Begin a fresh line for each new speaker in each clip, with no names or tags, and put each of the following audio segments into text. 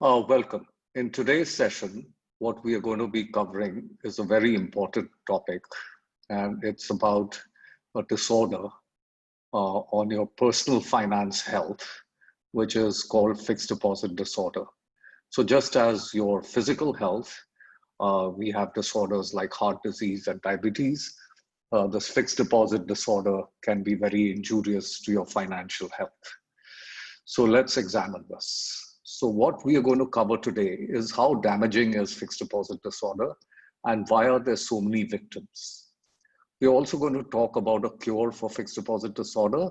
Welcome. In today's session, what we are going to be covering is a very important topic, and it's about a disorder on your personal finance health, which is called fixed deposit disorder. So just as your physical health, we have disorders like heart disease and diabetes. This fixed deposit disorder can be very injurious to your financial health. So let's examine this. So what we are going to cover today is how damaging is fixed deposit disorder and why are there so many victims. We're also going to talk about a cure for fixed deposit disorder,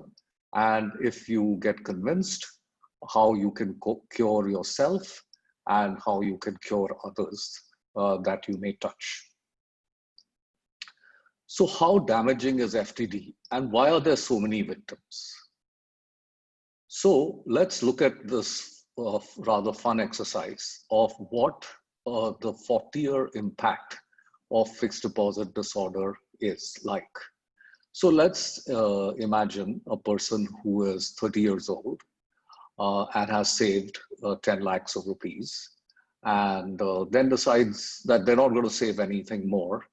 and if you get convinced, how you can cure yourself and how you can cure others that you may touch. So how damaging is FDD and why are there so many victims? So let's look at this rather fun exercise of what the 40-year impact of fixed deposit disorder is like. So let's imagine a person who is 30 years old and has saved 10 lakhs of rupees and then decides that they're not going to save anything more.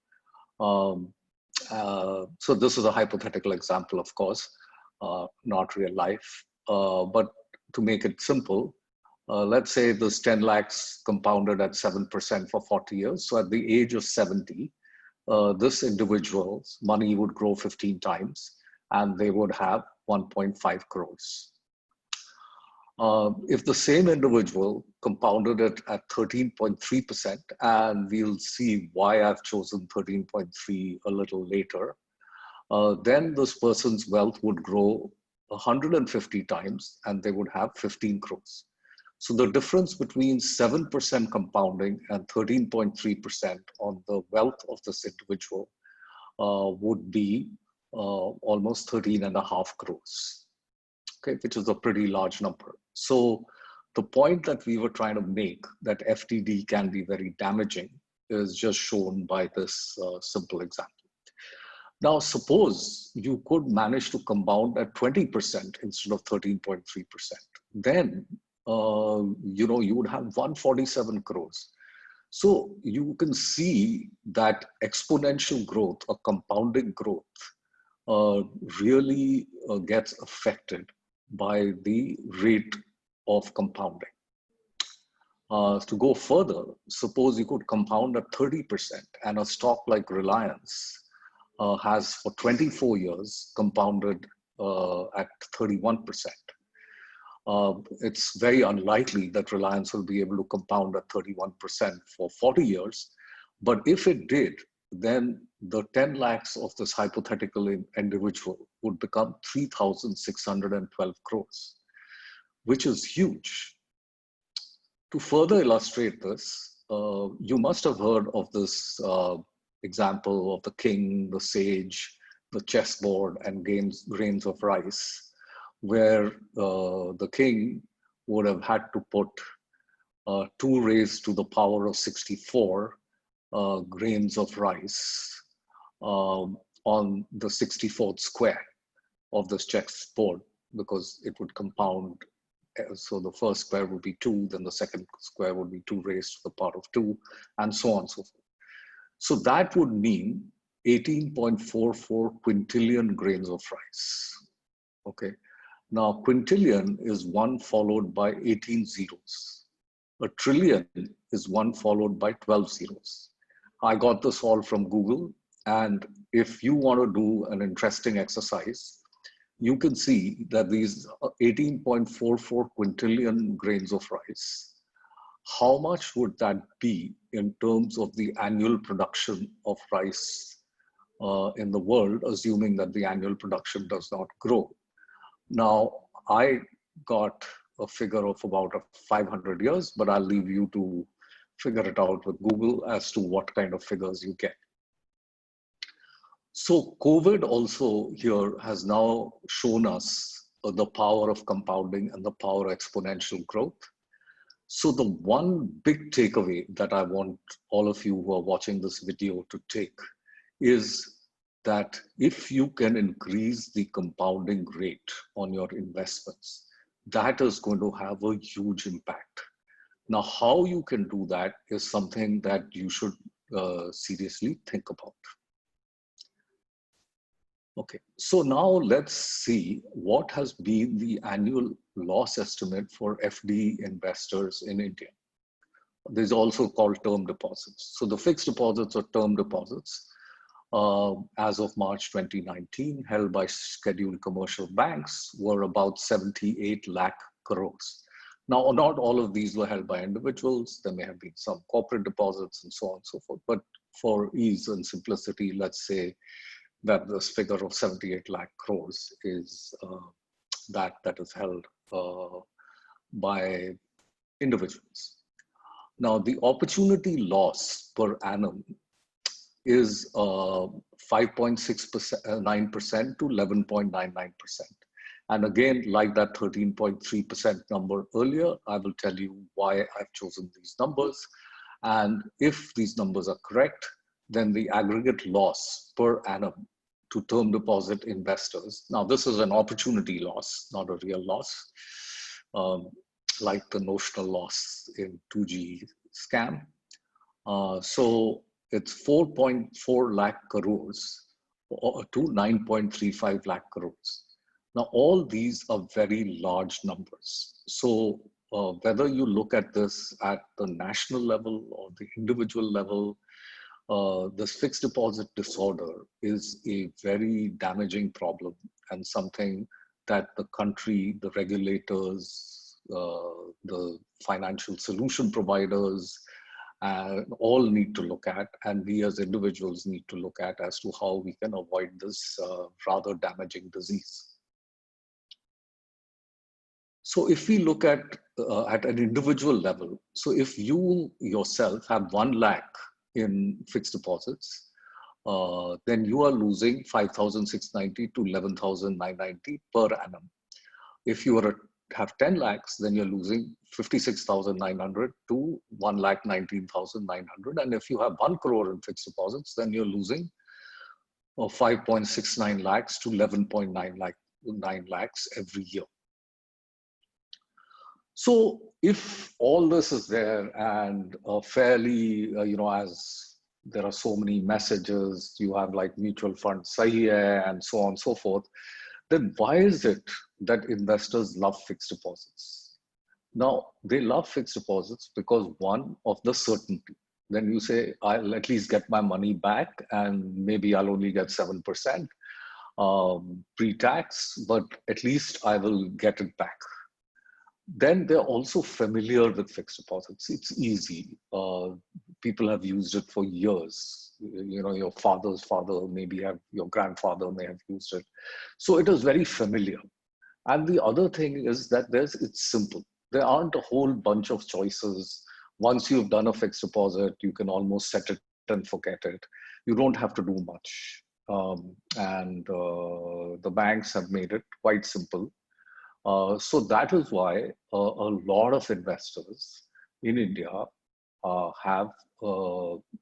So this is a hypothetical example, of course, not real life. But to make it simple, let's say this 10 lakhs compounded at 7% for 40 years. So at the age of 70, this individual's money would grow 15 times and they would have 1.5 crores. If the same individual compounded it at 13.3%, and we'll see why I've chosen 13.3 a little later, then this person's wealth would grow 150 times and they would have 15 crores. So the difference between 7% compounding and 13.3% on the wealth of this individual would be almost 13.5 crores, okay, which is a pretty large number. So the point that we were trying to make, that FDD can be very damaging, is just shown by this simple example. Now, suppose you could manage to compound at 20% instead of 13.3%. Then, you would have 147 crores. So you can see that exponential growth or compounding growth really gets affected by the rate of compounding. To go further, suppose you could compound at 30% and a stock like Reliance has for 24 years compounded at 31%. It's very unlikely that Reliance will be able to compound at 31% for 40 years. But if it did, then the 10 lakhs of this hypothetical individual would become 3,612 crores, which is huge. To further illustrate this, you must have heard of this example of the king, the sage, the chessboard, and grains of rice, where the king would have had to put 2 raised to the power of 64 grains of rice on the 64th square of this chessboard, because it would compound. So the first square would be 2, then the second square would be 2 raised to the power of 2, and so on and so forth. So that would mean 18.44 quintillion grains of rice. Okay. Now, quintillion is 1 followed by 18 zeros. A trillion is 1 followed by 12 zeros. I got this all from Google. And if you want to do an interesting exercise, you can see that these 18.44 quintillion grains of rice, how much would that be in terms of the annual production of rice in the world, assuming that the annual production does not grow? Now, I got a figure of about 500 years, but I'll leave you to figure it out with Google as to what kind of figures you get. So COVID also here has now shown us the power of compounding and the power of exponential growth. So the one big takeaway that I want all of you who are watching this video to take is that if you can increase the compounding rate on your investments, that is going to have a huge impact. Now, how you can do that is something that you should seriously think about. Okay, so now let's see what has been the annual loss estimate for FD investors in India. These are also called term deposits. So the fixed deposits or term deposits, as of March 2019, held by scheduled commercial banks were about 78 lakh crores. Now, not all of these were held by individuals. There may have been some corporate deposits and so on and so forth. But for ease and simplicity, let's say that this figure of 78 lakh crores is that is held by individuals. Now, the opportunity loss per annum is 5.69% to 11.99%. And again, like that 13.3% number earlier, I will tell you why I've chosen these numbers. And if these numbers are correct, then the aggregate loss per annum to term deposit investors. Now, this is an opportunity loss, not a real loss, like the notional loss in 2G scam. So it's 4.4 lakh crores to 9.35 lakh crores. Now, all these are very large numbers. So whether you look at this at the national level or the individual level, this fixed deposit disorder is a very damaging problem and something that the country, the regulators, the financial solution providers, all need to look at, and we as individuals need to look at as to how we can avoid this rather damaging disease. So if we look at an individual level, so if you yourself have 1 lakh in fixed deposits, then you are losing 5,690 to 11,990 per annum. If you are have 10 lakhs, then you're losing 56,900 to 1,19,900. And if you have 1 crore in fixed deposits, then you're losing 5.69 lakhs to 11.9 lakhs every year. So if all this is there and fairly, as there are so many messages, you have like mutual fund sahi hai and so on and so forth, then why is it that investors love fixed deposits? Now, they love fixed deposits because one of the certainty. Then you say, I'll at least get my money back and maybe I'll only get 7% pre-tax, but at least I will get it back. Then they're also familiar with fixed deposits. It's easy. People have used it for years. Your father's father, maybe your grandfather may have used it. So it is very familiar. And the other thing is that it's simple. There aren't a whole bunch of choices. Once you've done a fixed deposit, you can almost set it and forget it. You don't have to do much. The banks have made it quite simple. So that is why a lot of investors in India have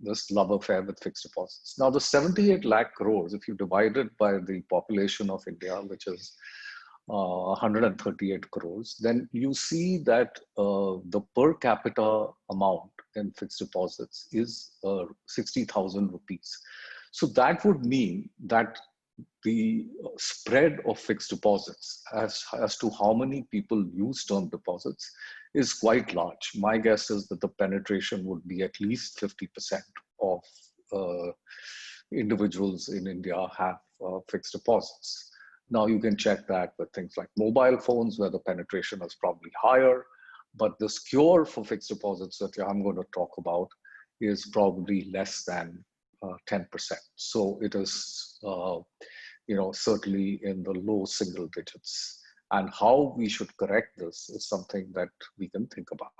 this love affair with fixed deposits. Now, the 78 lakh crores, if you divide it by the population of India, which is 138 crores, then you see that the per capita amount in fixed deposits is 60,000 rupees. So that would mean that the spread of fixed deposits as to how many people use term deposits is quite large. My guess is that the penetration would be at least 50% of individuals in India have fixed deposits. Now you can check that with things like mobile phones where the penetration is probably higher, but this cure for fixed deposits that I'm going to talk about is probably less than 10%. So it is certainly in the low single digits. And how we should correct this is something that we can think about.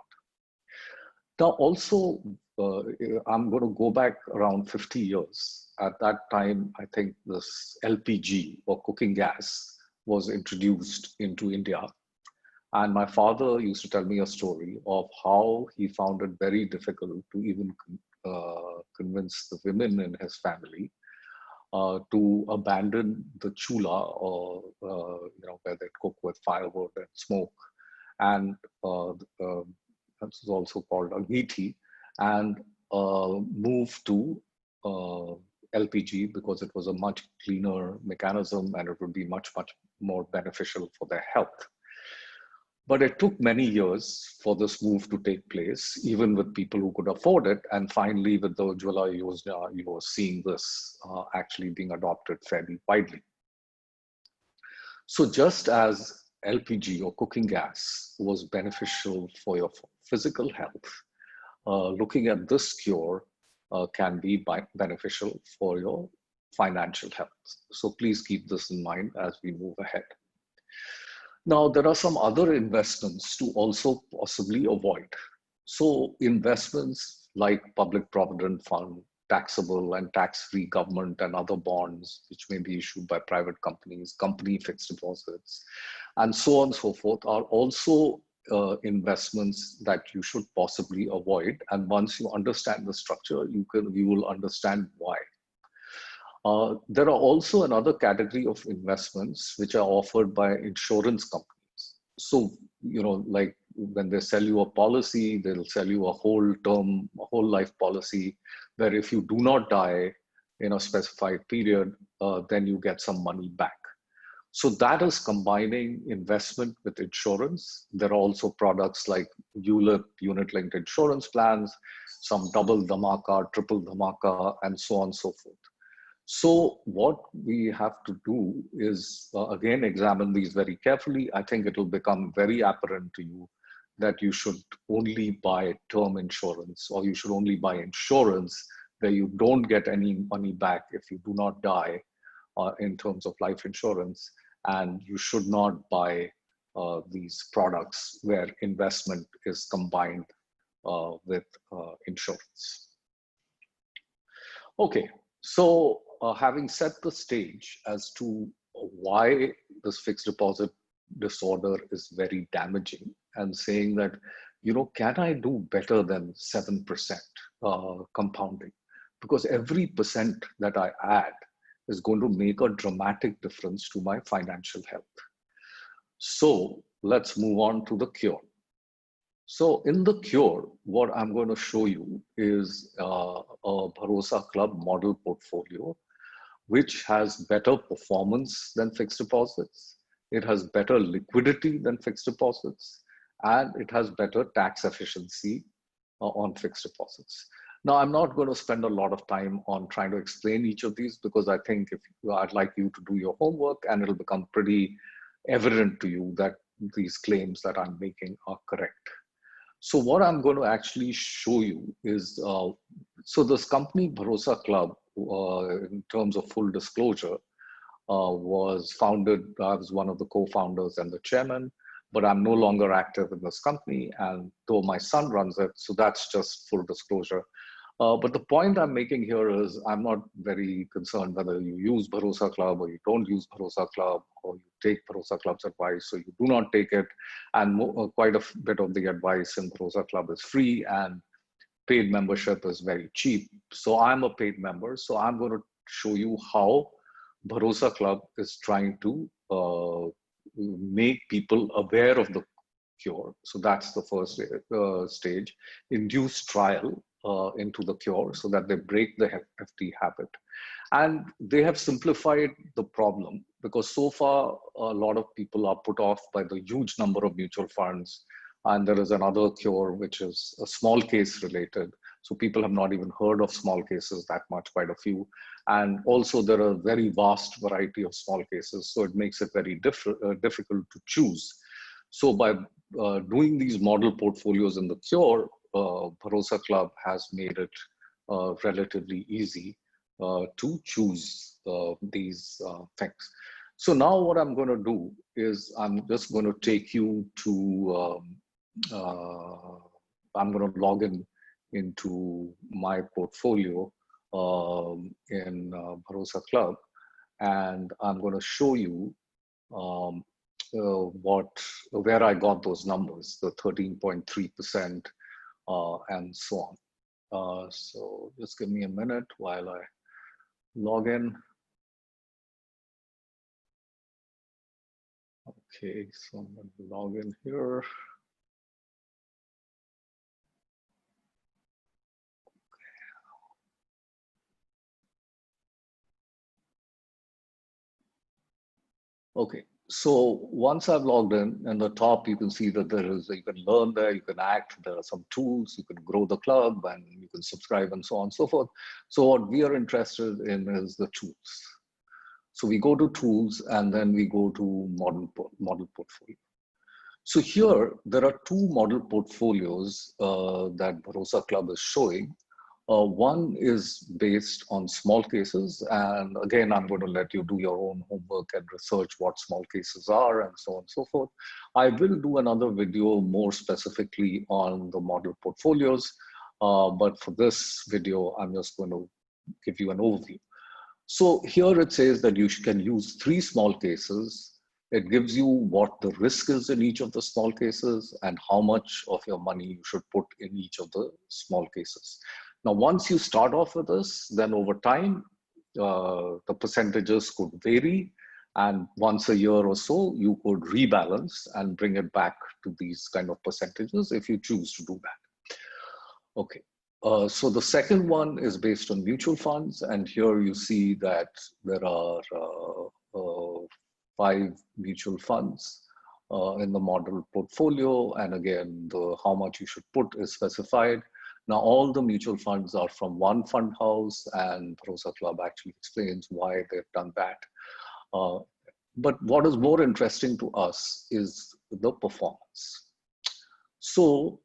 Now also, I'm going to go back around 50 years. At that time, I think this LPG or cooking gas was introduced into India. And my father used to tell me a story of how he found it very difficult to even convince the women in his family to abandon the chula, or where they cook with firewood and smoke, and is also called Agiti, and moved to LPG because it was a much cleaner mechanism and it would be much, much more beneficial for their health. But it took many years for this move to take place, even with people who could afford it. And finally, with the Ujjwala Yojana, you are seeing this actually being adopted fairly widely. So just as LPG or cooking gas was beneficial for your physical health, looking at this cure can be beneficial for your financial health. So please keep this in mind as we move ahead. Now, there are some other investments to also possibly avoid. So investments like public provident fund, taxable and tax-free government and other bonds, which may be issued by private companies, company fixed deposits, and so on and so forth, are also investments that you should possibly avoid. And once you understand the structure, you will understand why. There are also another category of investments which are offered by insurance companies. So, like when they sell you a policy, they'll sell you a whole term, a whole life policy, where if you do not die in a specified period, then you get some money back. So that is combining investment with insurance. There are also products like ULIP, unit-linked insurance plans, some double dhamaka, triple dhamaka, and so on and so forth. So what we have to do is, again, examine these very carefully. I think it will become very apparent to you that you should only buy term insurance, or you should only buy insurance where you don't get any money back if you do not die in terms of life insurance. And you should not buy these products where investment is combined with insurance. Okay, so having set the stage as to why this fixed deposit disorder is very damaging, and saying that, can I do better than 7% compounding? Because every percent that I add is going to make a dramatic difference to my financial health. So let's move on to the cure. So in the cure, what I'm going to show you is a Bharosa Club model portfolio, which has better performance than fixed deposits. It has better liquidity than fixed deposits, and it has better tax efficiency on fixed deposits. Now, I'm not going to spend a lot of time on trying to explain each of these, because I think I'd like you to do your homework, and it'll become pretty evident to you that these claims that I'm making are correct. So what I'm going to actually show you is, so this company Bharosa Club, in terms of full disclosure, was founded, I was one of the co-founders and the chairman, but I'm no longer active in this company, and though my son runs it, so that's just full disclosure. But the point I'm making here is I'm not very concerned whether you use Bharosa Club or you don't use Bharosa Club, or you take Bharosa Club's advice, so you do not take it. And quite a bit of the advice in Bharosa Club is free, and paid membership is very cheap. So I'm a paid member. So I'm going to show you how Bharosa Club is trying to make people aware of the cure. So that's the first stage. Induce trial into the cure so that they break the FD habit. And they have simplified the problem, because so far a lot of people are put off by the huge number of mutual funds. And there is another cure, which is a small case related. So people have not even heard of small cases that much, quite a few. And also there are a very vast variety of small cases. So it makes it very difficult to choose. So by doing these model portfolios in the cure, Bharosa Club has made it relatively easy to choose these things. So now what I'm going to do is I'm just going to take you to, I'm going to log into my portfolio in Bharosa Club, and I'm going to show you where I got those numbers, the 13.3% and so on. So just give me a minute while I log in. Okay, so I'm going to log in here. Okay, so once I've logged in, in the top, you can see that there is, you can learn there, you can act, there are some tools, you can grow the club and you can subscribe and so on and so forth. So what we are interested in is the tools. So we go to tools and then we go to model portfolio. So here, there are two model portfolios that Bharosa Club is showing. One is based on small cases. And again, I'm going to let you do your own homework and research what small cases are and so on and so forth. I will do another video more specifically on the model portfolios. But for this video, I'm just going to give you an overview. So here it says that you can use 3 small cases. It gives you what the risk is in each of the small cases and how much of your money you should put in each of the small cases. Now, once you start off with this, then over time, the percentages could vary. And once a year or so, you could rebalance and bring it back to these kind of percentages if you choose to do that. Okay. So the second one is based on mutual funds. And here you see that there are 5 mutual funds in the model portfolio. And again, how much you should put is specified. Now, all the mutual funds are from one fund house, and Bharosa Club actually explains why they've done that. But what is more interesting to us is the performance. So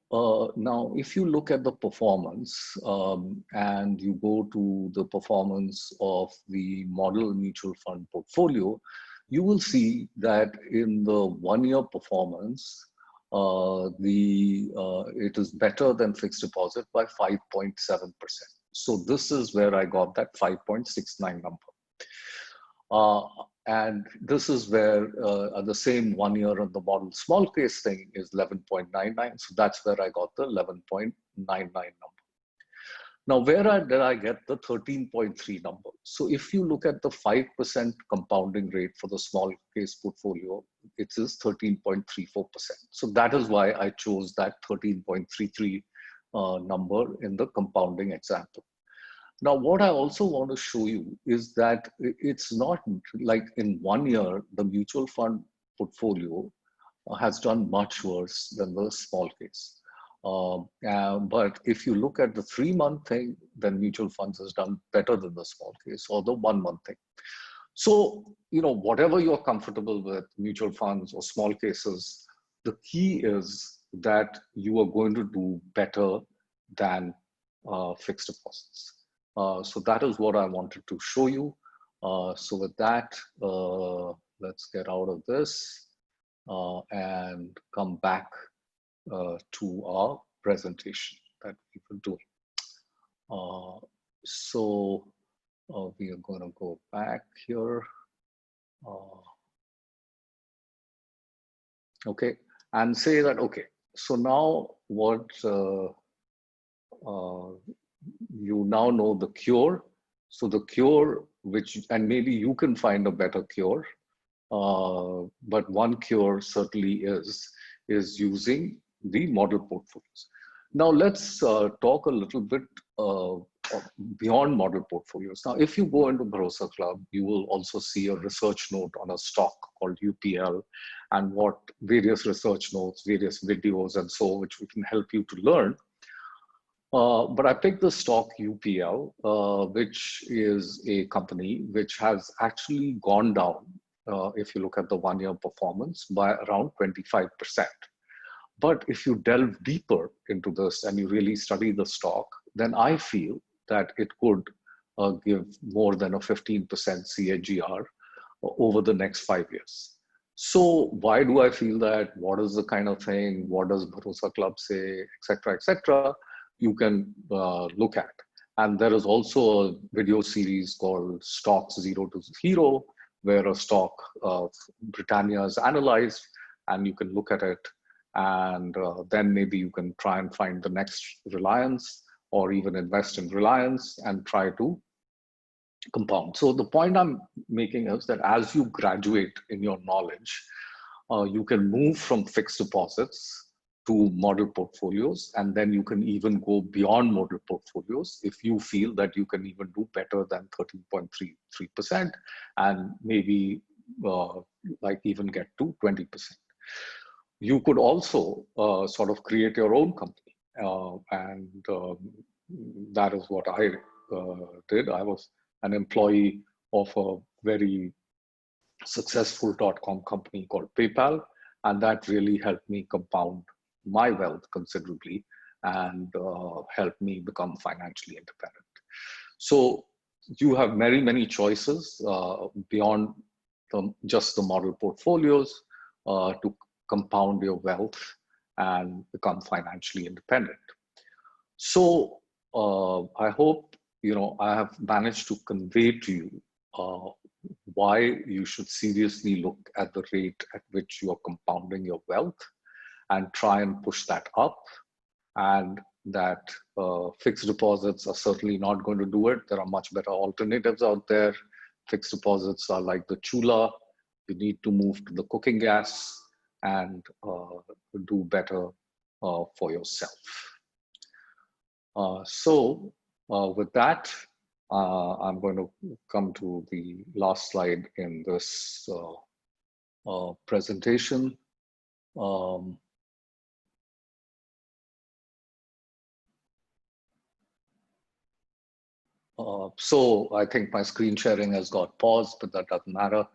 now, if you look at the performance and you go to the performance of the model mutual fund portfolio, you will see that in the 1-year performance, it is better than fixed deposit by 5.7%. So this is where I got that 5.69 number. And this is where the same 1 year on the model small case thing is 11.99. So that's where I got the 11.99 number. Now, where did I get the 13.3 number? So if you look at the 5% compounding rate for the small case portfolio, it is 13.34%. So that is why I chose that 13.33 number in the compounding example. Now, what I also want to show you is that it's not like in 1 year, the mutual fund portfolio has done much worse than the small case. But if you look at the 3-month thing, then mutual funds has done better than the small case, or the 1-month thing. So, whatever you're comfortable with, mutual funds or small cases, the key is that you are going to do better than fixed deposits. So that is what I wanted to show you. So with that, let's get out of this and come back to our presentation that we will do. So we are going to go back here. Okay, and say that, okay, so now what you now know the cure. So the cure, and maybe you can find a better cure, but one cure certainly is using the model portfolios. Now let's talk a little bit beyond model portfolios. Now, if you go into Bharosa Club, you will also see a research note on a stock called UPL, and what various research notes, various videos and so, which we can help you to learn. But I picked the stock UPL, which is a company which has actually gone down, if you look at the 1-year performance, by around 25%. But if you delve deeper into this and you really study the stock, then I feel that it could give more than a 15% CAGR over the next 5 years. So why do I feel that? What is the kind of thing? What does Bharosa Club say, etc., etc.? You can look at. And there is also a video series called Stocks 0 to Hero, where a stock of Britannia is analyzed, and you can look at it, and then maybe you can try and find the next Reliance, or even invest in Reliance and try to compound. So the point I'm making is that as you graduate in your knowledge, you can move from fixed deposits to model portfolios, and then you can even go beyond model portfolios if you feel that you can even do better than 13.33%, and maybe like even get to 20%. You could also sort of create your own company. And that is what I did. I was an employee of a very successful .com company called PayPal, and that really helped me compound my wealth considerably and helped me become financially independent. So you have many, many choices beyond just the model portfolios to compound your wealth and become financially independent. So I hope I have managed to convey to you why you should seriously look at the rate at which you are compounding your wealth and try and push that up, and that fixed deposits are certainly not going to do it. There are much better alternatives out there. Fixed deposits are like the chula. You need to move to the cooking gas and do better for yourself. With that, I'm going to come to the last slide in this presentation. So I think my screen sharing has got paused, but that doesn't matter.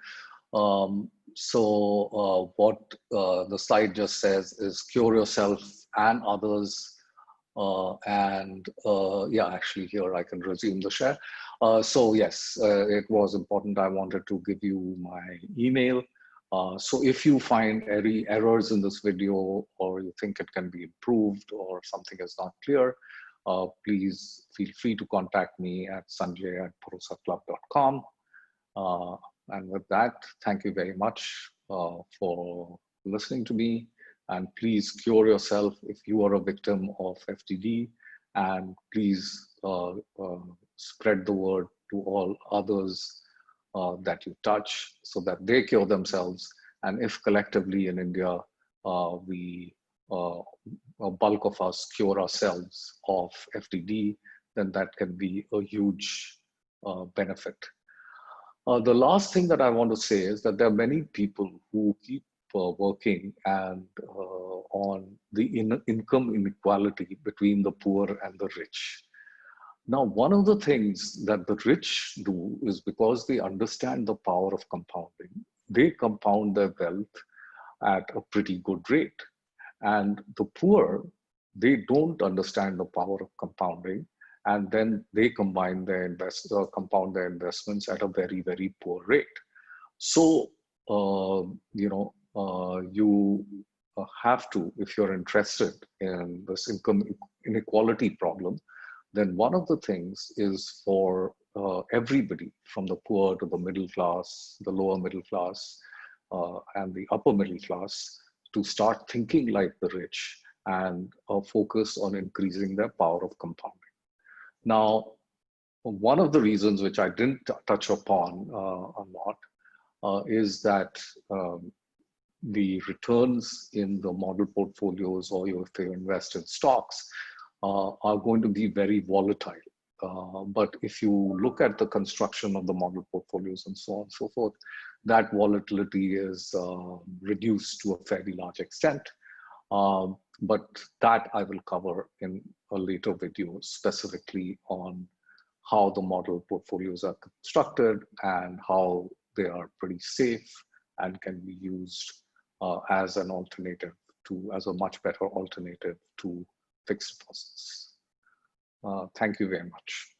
What the slide just says is cure yourself and others. Yeah, actually here I can resume the share. So yes, it was important. I wanted to give you my email. So if you find any errors in this video, or you think it can be improved, or something is not clear, please feel free to contact me at sanjay@bharosaclub.com. And with that, thank you very much for listening to me. And please cure yourself if you are a victim of FDD. And please spread the word to all others that you touch so that they cure themselves. And if collectively in India, a bulk of us cure ourselves of FDD, then that can be a huge benefit. The last thing that I want to say is that there are many people who keep working and on the income inequality between the poor and the rich. Now, one of the things that the rich do is, because they understand the power of compounding, they compound their wealth at a pretty good rate. And the poor, they don't understand the power of compounding, and then they compound their investments at a very, very poor rate. So, you have to, if you're interested in this income inequality problem, then one of the things is for everybody, from the poor to the middle class, the lower middle class, and the upper middle class, to start thinking like the rich and focus on increasing their power of compounding. Now, one of the reasons which I didn't touch upon a lot is that the returns in the model portfolios, or if you invest in stocks, are going to be very volatile. But if you look at the construction of the model portfolios and so on and so forth, that volatility is reduced to a fairly large extent. But that I will cover in a later video, specifically on how the model portfolios are constructed and how they are pretty safe and can be used as an alternative as a much better alternative to fixed deposits. Thank you very much.